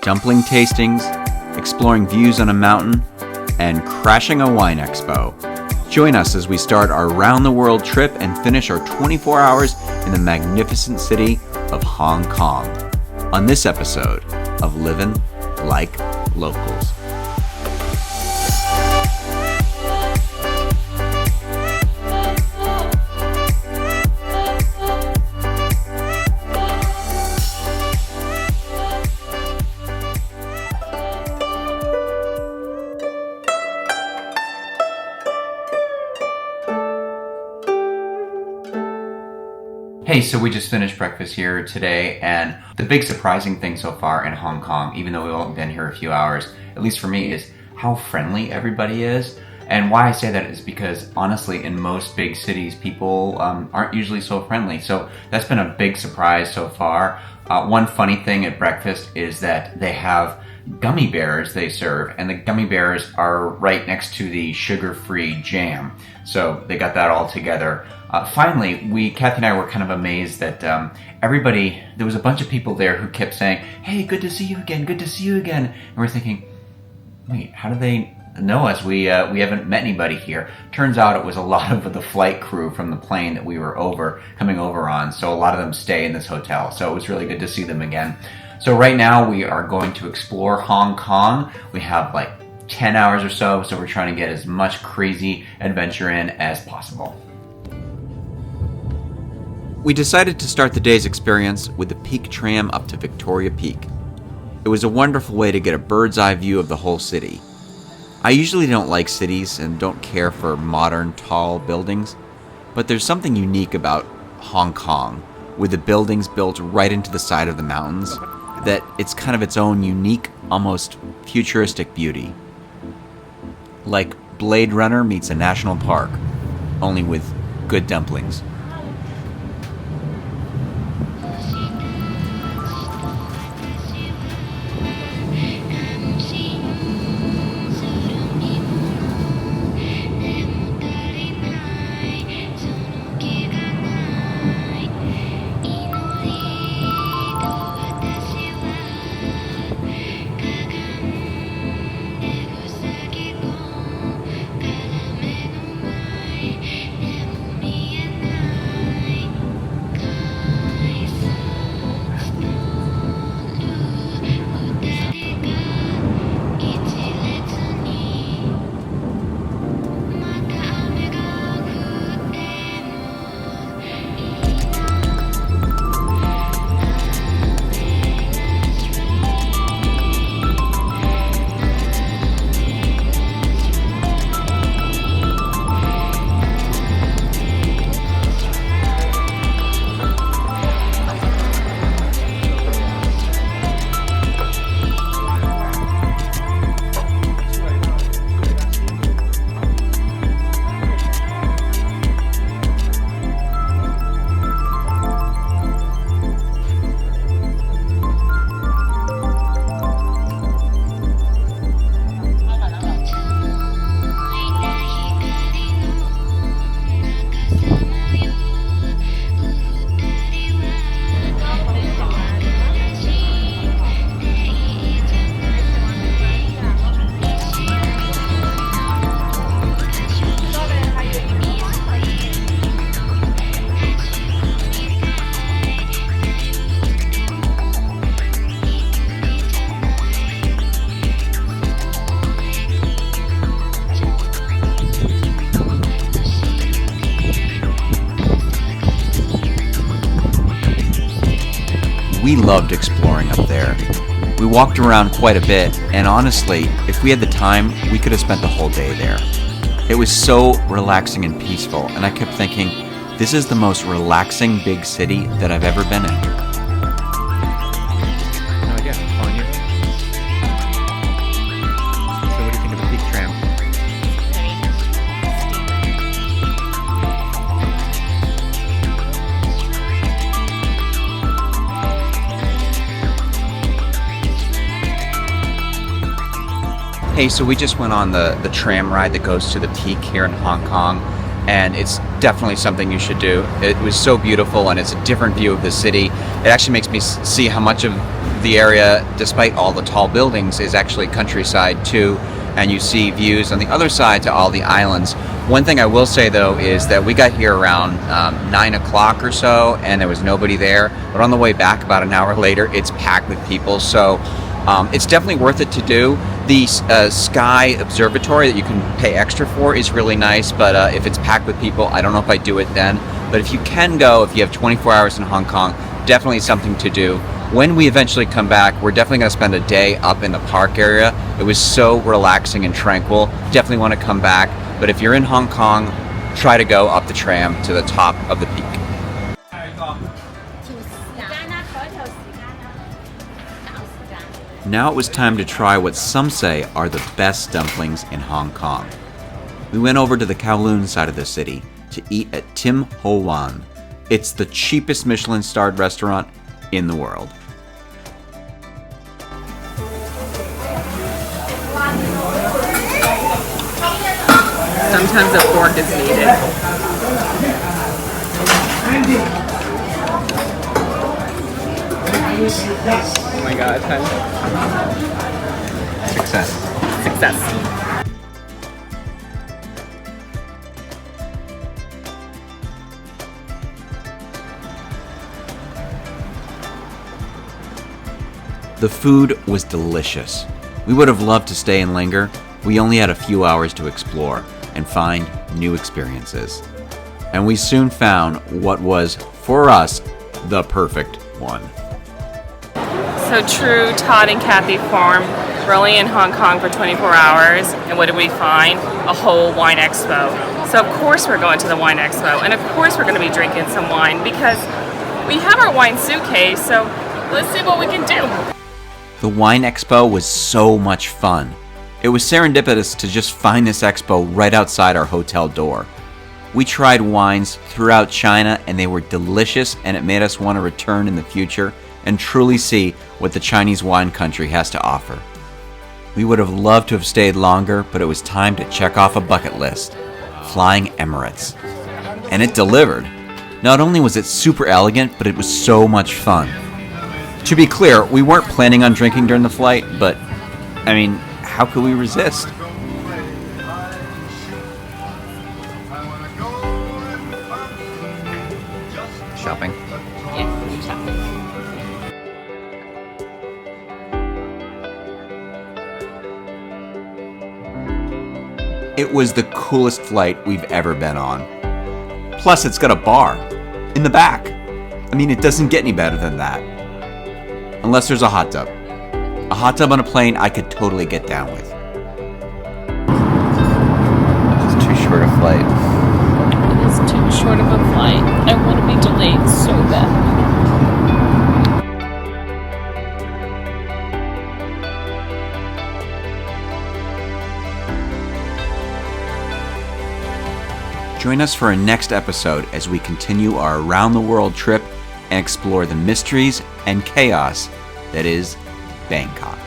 dumpling tastings, exploring views on a mountain, and crashing a wine expo. Join us as we start our round-the-world trip and finish our 24 hours in the magnificent city of Hong Kong on this episode of Livin Like Locals. Hey, so we just finished breakfast here today, and the big surprising thing so far in Hong Kong, even though we've only been here a few hours, at least for me, is how friendly everybody is. And why I say that is because, honestly, in most big cities, people aren't usually so friendly. So that's been a big surprise so far. One funny thing at breakfast is that they have gummy bears they serve, and the gummy bears are right next to the sugar-free jam. So they got that all together. Finally, Kathy and I were kind of amazed that there was a bunch of people there who kept saying, "Hey, good to see you again, good to see you again." And we're thinking, wait, how do they know us? We haven't met anybody here. Turns out it was a lot of the flight crew from the plane that we were coming over on. So a lot of them stay in this hotel. So it was really good to see them again. So right now we are going to explore Hong Kong. We have like 10 hours or so we're trying to get as much crazy adventure in as possible. We decided to start the day's experience with the Peak Tram up to Victoria Peak. It was a wonderful way to get a bird's eye view of the whole city. I usually don't like cities and don't care for modern, tall buildings, but there's something unique about Hong Kong, with the buildings built right into the side of the mountains, that it's kind of its own unique, almost futuristic beauty. Like Blade Runner meets a national park, only with good dumplings. We loved exploring up there. We walked around quite a bit, and honestly, if we had the time, we could have spent the whole day there. It was so relaxing and peaceful, and I kept thinking, this is the most relaxing big city that I've ever been in. No idea, I'm calling you. So what do you think of the Peak Tram? Hey, so we just went on the tram ride that goes to the Peak here in Hong Kong, and it's definitely something you should do. It was so beautiful, and it's a different view of the city. It actually makes me see how much of the area, despite all the tall buildings, is actually countryside too, and you see views on the other side to all the islands. One thing I will say though is that we got here around 9 o'clock or so, and there was nobody there. But on the way back, about an hour later, it's packed with people. So it's definitely worth it to do. The Sky Observatory that you can pay extra for is really nice, but if it's packed with people, I don't know if I'd do it then. But if you can go, if you have 24 hours in Hong Kong, definitely something to do. When we eventually come back, we're definitely going to spend a day up in the park area. It was so relaxing and tranquil. Definitely want to come back. But if you're in Hong Kong, try to go up the tram to the top of the peak. Now it was time to try what some say are the best dumplings in Hong Kong. We went over to the Kowloon side of the city to eat at Tim Ho Wan. It's the cheapest Michelin-starred restaurant in the world. Sometimes a fork is needed. Oh my god, honey. Success. Success. The food was delicious. We would have loved to stay and linger. We only had a few hours to explore and find new experiences. And we soon found what was, for us, the perfect one. So true Todd and Kathy form. We're only in Hong Kong for 24 hours, and what did we find? A whole wine expo. So of course we're going to the wine expo, and of course we're going to be drinking some wine because we have our wine suitcase, so let's see what we can do. The wine expo was so much fun. It was serendipitous to just find this expo right outside our hotel door. We tried wines throughout China and they were delicious, and it made us want to return in the future and truly see what the Chinese wine country has to offer. We would have loved to have stayed longer, but it was time to check off a bucket list, flying Emirates. And it delivered. Not only was it super elegant, but it was so much fun. To be clear, we weren't planning on drinking during the flight, but, I mean, how could we resist? Shopping. Yeah, shopping. It was the coolest flight we've ever been on. Plus, it's got a bar in the back. I mean, it doesn't get any better than that. Unless there's a hot tub. A hot tub on a plane I could totally get down with. It's too short a flight. It is too short of a flight. I want to be delayed so bad. Join us for our next episode as we continue our around-the-world trip and explore the mysteries and chaos that is Bangkok.